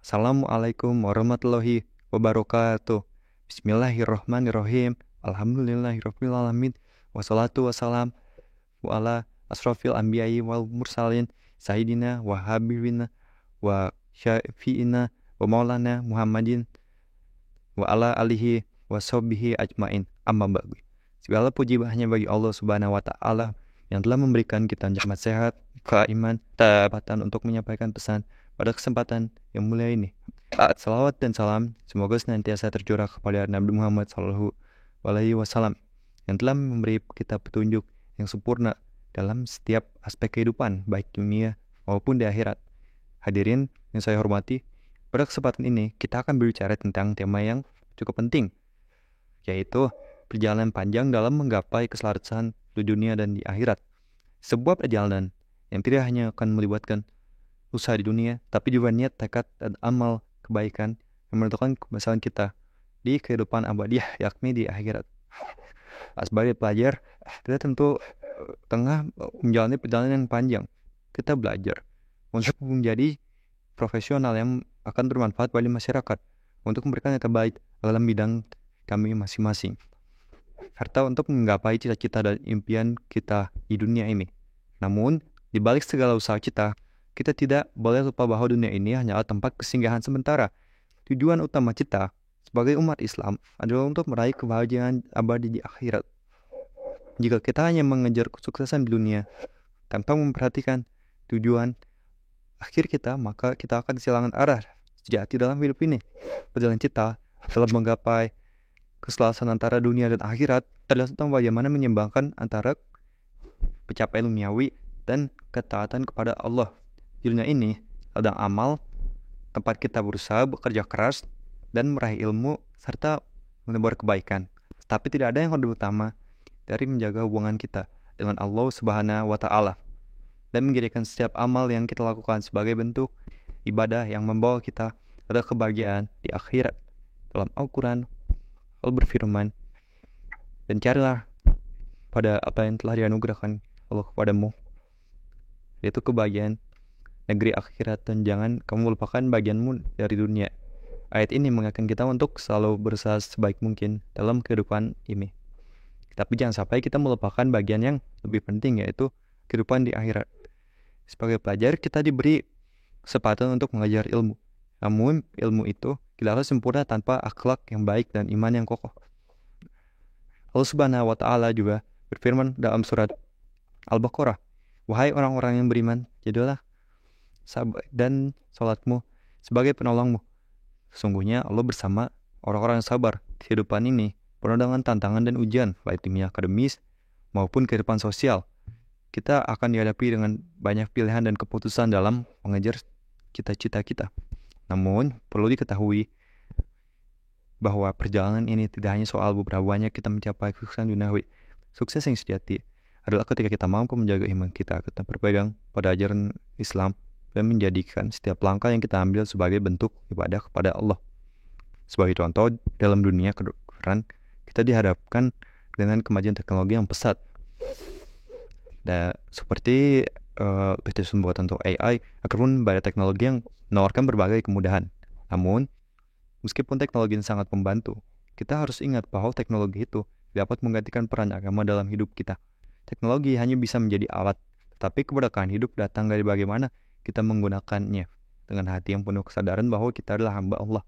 Assalamualaikum warahmatullahi wabarakatuh. Bismillahirrahmanirrahim. Alhamdulillahirabbil alamin. Wassalatu wassalam ala asrofil anbiya'i wal mursalin sayyidina wa habibina wa syafi'ina wa maulana Muhammadin wa ala alihi wa sahbihi ajmain. Amma ba'du. Segala puji hanya bagi Allah Subhanahu wa taala yang telah memberikan kita nikmat sehat, keiman, kesempatan untuk menyampaikan pesan pada kesempatan yang mulia ini. Salawat dan salam semoga senantiasa tercurah kepada Nabi Muhammad SAW yang telah memberi kita petunjuk yang sempurna dalam setiap aspek kehidupan, baik dunia maupun di akhirat. Hadirin yang saya hormati, pada kesempatan ini kita akan berbicara tentang tema yang cukup penting, yaitu perjalanan panjang dalam menggapai keselarasan di dunia dan di akhirat. Sebuah perjalanan yang tidak hanya akan melibatkan usaha di dunia, tapi juga niat, tekad, dan amal kebaikan yang menentukan keberhasilan kita di kehidupan abadiah, yakni di akhirat. Sebagai pelajar, kita tentu tengah menjalani perjalanan yang panjang. Kita belajar untuk menjadi profesional yang akan bermanfaat bagi masyarakat, untuk memberikan yang terbaik dalam bidang kami masing-masing, serta untuk menggapai cita-cita dan impian kita di dunia ini. Namun, di balik segala usaha kita tidak boleh lupa bahwa dunia ini hanyalah tempat kesinggahan sementara. Tujuan utama kita sebagai umat Islam adalah untuk meraih kebahagiaan abadi di akhirat. Jika kita hanya mengejar kesuksesan di dunia tanpa memperhatikan tujuan akhir kita, maka kita akan kehilangan arah sejati dalam hidup ini. Perjalanan kita dalam menggapai keselarasan antara dunia dan akhirat adalah tentang bagaimana menyeimbangkan antara pencapaian duniawi dan ketaatan kepada Allah. Di dunia ini ada amal, tempat kita berusaha bekerja keras dan meraih ilmu serta menebar kebaikan. Tapi tidak ada yang lebih utama dari menjaga hubungan kita dengan Allah Subhanahu wa taala dan menjadikan setiap amal yang kita lakukan sebagai bentuk ibadah yang membawa kita pada kebahagiaan di akhirat. Dalam Al-Qur'an, Allah berfirman, "Dan carilah pada apa yang telah dianugerahkan Allah kepadamu, yaitu kebahagiaan negeri akhirat, dan jangan kamu lupakan bagianmu dari dunia." Ayat ini mengingatkan kita untuk selalu berusaha sebaik mungkin dalam kehidupan ini. Tapi jangan sampai kita melupakan bagian yang lebih penting, yaitu kehidupan di akhirat. Sebagai pelajar, kita diberi kesempatan untuk mengajar ilmu. Namun, ilmu itu tidaklah sempurna tanpa akhlak yang baik dan iman yang kokoh. Allah Subhanahu wa taala juga berfirman dalam surat Al-Baqarah, "Wahai orang-orang yang beriman, jadilah sabar dan salatmu sebagai penolongmu. Sesungguhnya Allah bersama orang-orang yang sabar." Kehidupan ini penuh dengan tantangan dan ujian, baik di dunia akademis maupun kehidupan sosial. Kita akan dihadapi dengan banyak pilihan dan keputusan dalam mengejar cita-cita kita. Namun, perlu diketahui bahwa perjalanan ini tidak hanya soal beberapa banyak kita mencapai kesuksesan duniawi. Sukses yang sejati adalah ketika kita mampu menjaga iman kita, tetap berpegang pada ajaran Islam, dan menjadikan setiap langkah yang kita ambil sebagai bentuk ibadah kepada Allah. Sebagai contoh, dalam dunia kedokteran, kita dihadapkan dengan kemajuan teknologi yang pesat. Dan seperti bisnis pembuatan untuk AI, ataupun banyak teknologi yang menawarkan berbagai kemudahan. Namun, meskipun teknologi ini sangat membantu, kita harus ingat bahwa teknologi itu dapat menggantikan peran agama dalam hidup kita. Teknologi hanya bisa menjadi alat, tetapi keberkahan hidup datang dari bagaimana kita menggunakannya dengan hati yang penuh kesadaran bahwa kita adalah hamba Allah.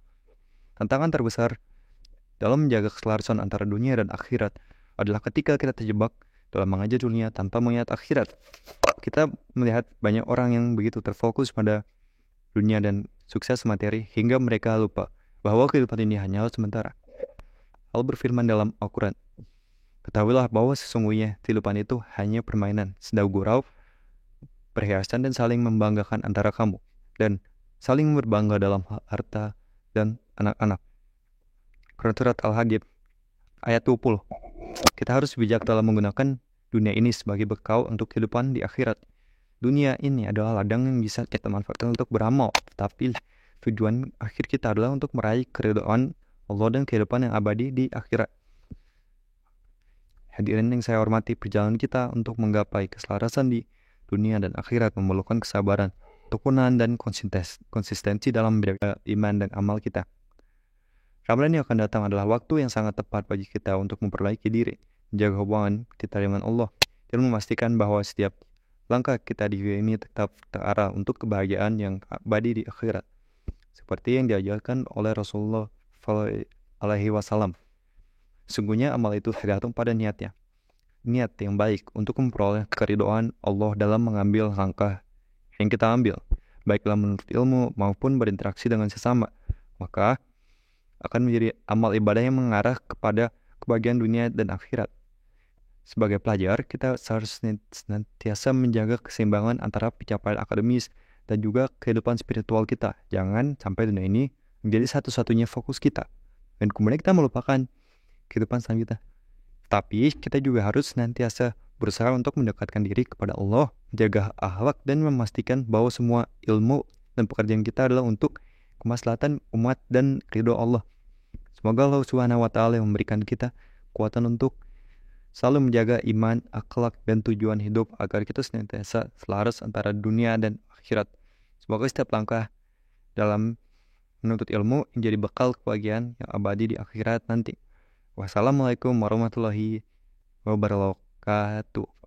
Tantangan terbesar dalam menjaga keselarasan antara dunia dan akhirat adalah ketika kita terjebak dalam mengajar dunia tanpa mengingat akhirat. Kita melihat banyak orang yang begitu terfokus pada dunia dan sukses materi hingga mereka lupa bahwa kehidupan ini hanyalah sementara. Allah berfirman dalam Al-Quran, "Ketahuilah bahwa sesungguhnya kehidupan itu hanya permainan, sedang gurau, perhiasan, dan saling membanggakan antara kamu, dan saling berbangga dalam harta dan anak-anak." Quran Surat Al-Hadid ayat 20. Kita harus bijak dalam menggunakan dunia ini sebagai bekal untuk kehidupan di akhirat. Dunia ini adalah ladang yang bisa kita manfaatkan untuk beramal, tetapi tujuan akhir kita adalah untuk meraih keridhaan Allah dan kehidupan yang abadi di akhirat. Hadirin yang saya hormati, perjalanan kita untuk menggapai keselarasan di dunia dan akhirat memerlukan kesabaran ketekunan dan konsistensi dalam menjaga iman dan amal kita. Ramadan yang akan datang adalah waktu yang sangat tepat bagi kita untuk memperbaiki diri, menjaga hubungan kita dengan Allah, dan memastikan bahwa setiap langkah kita di dunia ini tetap terarah untuk kebahagiaan yang abadi di akhirat, seperti yang diajarkan oleh Rasulullah SAW. Sungguhnya amal itu tergantung pada niatnya. Niat yang baik untuk memperoleh keridhaan Allah dalam mengambil langkah yang kita ambil, baik dalam menuntut ilmu maupun berinteraksi dengan sesama, maka akan menjadi amal ibadah yang mengarah kepada kebahagiaan dunia dan akhirat. Sebagai pelajar, kita seharusnya senantiasa menjaga keseimbangan antara pencapaian akademis dan juga kehidupan spiritual kita. Jangan sampai dunia ini menjadi satu-satunya fokus kita, dan kemudian kita melupakan kehidupan selanjutnya. Tapi kita juga harus senantiasa berusaha untuk mendekatkan diri kepada Allah, menjaga akhlak, dan memastikan bahwa semua ilmu dan pekerjaan kita adalah untuk kemaslahatan umat dan ridho Allah. Semoga Allah Subhanahu wa Ta'ala memberikan kita kekuatan untuk selalu menjaga iman, akhlak, dan tujuan hidup agar kita senantiasa selaras antara dunia dan akhirat. Semoga setiap langkah dalam menuntut ilmu menjadi bekal kebahagiaan yang abadi di akhirat nanti. Wassalamualaikum warahmatullahi wabarakatuh.